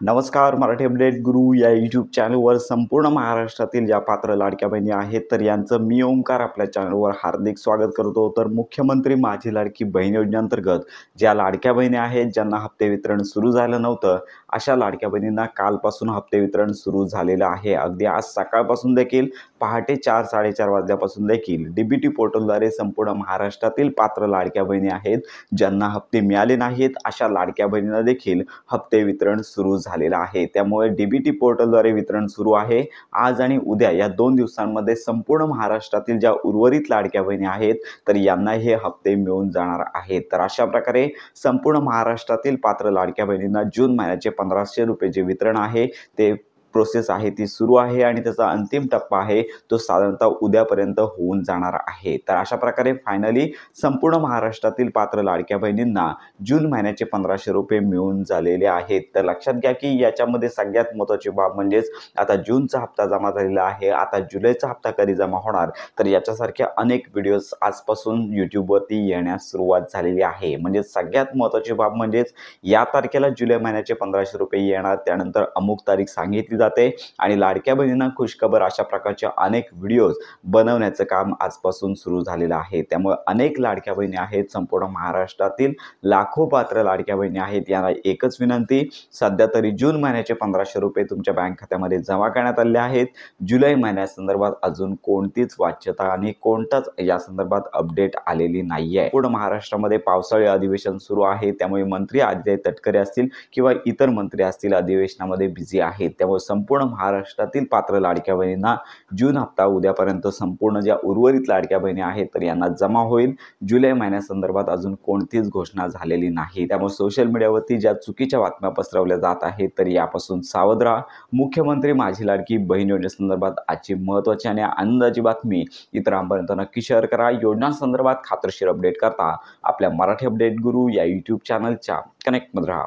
नमस्कार. मराठी अपडेट गुरु या यूट्यूब चॅनलवर संपूर्ण महाराष्ट्रातील ज्या पात्र लाडक्या बहिणी आहेत तर यांचं मी ओंकार आपल्या चॅनलवर हार्दिक स्वागत करतो. तर मुख्यमंत्री माझी लाडकी बहीण योजनेअंतर्गत ज्या लाडक्या बहिणी आहेत ज्यांना हप्ते वितरण सुरू झालं नव्हतं, अशा लाडक्या बहिणींना कालपासून हप्ते वितरण सुरू झालेलं आहे. अगदी आज सकाळपासून देखील पहाटे 4-4:30 वाजल्यापासून देखील डीबीटी पोर्टलद्वारे संपूर्ण महाराष्ट्रातील पात्र लाडक्या बहिणी आहेत ज्यांना हप्ते मिळाले नाहीत, अशा लाडक्या बहिणींना देखील हप्ते वितरण सुरू झालेलं आहे. त्यामुळे डीबीटी पोर्टलद्वारे वितरण सुरू आहे. आज आणि उद्या या 2 दिवसांमध्ये संपूर्ण महाराष्ट्रातील ज्या उर्वरित लाडक्या बहिणी आहेत तर यांना हे हप्ते मिळून जाणार आहेत. तर अशा प्रकारे संपूर्ण महाराष्ट्रातील पात्र लाडक्या बहिणींना जून महिन्याचे 1500 रुपये जे वितरण आहे ते प्रोसेस आहे ती सुरू आहे आणि त्याचा अंतिम टप्पा आहे तो साधारणतः उद्यापर्यंत होऊन जाणार आहे. तर अशा प्रकारे फायनली संपूर्ण महाराष्ट्रातील पात्र लाडक्या बहिणींना जून महिन्याचे 1500 रुपये मिळून झालेले आहेत. तर लक्षात घ्या की याच्यामध्ये सगळ्यात महत्त्वाची बाब म्हणजेच आता जूनचा हप्ता जमा झालेला आहे. आता जुलैचा हप्ता कधी जमा होणार, तर याच्यासारख्या अनेक व्हिडिओज आजपासून यूट्यूबवरती येण्यास सुरुवात झालेली आहे. म्हणजे सगळ्यात महत्त्वाची बाब म्हणजेच या तारखेला जुलै महिन्याचे 1500 रुपये येणार, त्यानंतर अमुक तारीख सांगितली जाते आणि लाडक्या बहिणींना खुशखबर अशा प्रकारचे अनेक व्हिडिओज बनवण्याचं काम आजपासून सुरू झालेलं आहे. त्यामुळे अनेक लाडक्या बहिणी आहेत, संपूर्ण महाराष्ट्रातील लाखो पात्र लाडक्या बहिणी आहेत. यांना एकच विनंती, सध्या तरी जून महिन्याचे 1500 रुपये तुमच्या बँक खात्यामध्ये जमा करण्यात आले आहेत. जुलै महिन्यासंदर्भात अजून कोणतीच वाच्यता आणि कोणताच या संदर्भात अपडेट आलेली नाही आहे. पूर्ण महाराष्ट्रामध्ये पावसाळी अधिवेशन सुरू आहे. त्यामुळे मंत्री अजय तटकरे असतील किंवा इतर मंत्री असतील अधिवेशनामध्ये बिझी आहेत. त्यामुळे संपूर्ण महाराष्ट्रातील पात्र लाडक्या बहिणींना जून हप्ता उद्यापर्यंत संपूर्ण ज्या उर्वरित लाडक्या बहिणी आहेत तर यांना जमा होईल. जुलै महिन्यासंदर्भात अजून कोणतीच घोषणा झालेली नाही. त्यामुळे सोशल मीडियावरती ज्या चुकीच्या बातम्या पसरवल्या जात आहेत तर यापासून सावध राहा. मुख्यमंत्री माझी लाडकी बहीण योजनेसंदर्भात आजची महत्त्वाची आणि आनंदाची बातमी इतरांपर्यंत नक्की शेअर करा. योजनांसंदर्भात खात्रीशीर अपडेट करता आपल्या मराठी अपडेट गुरु या यूट्यूब चॅनलच्या कनेक्टमध्ये राहा.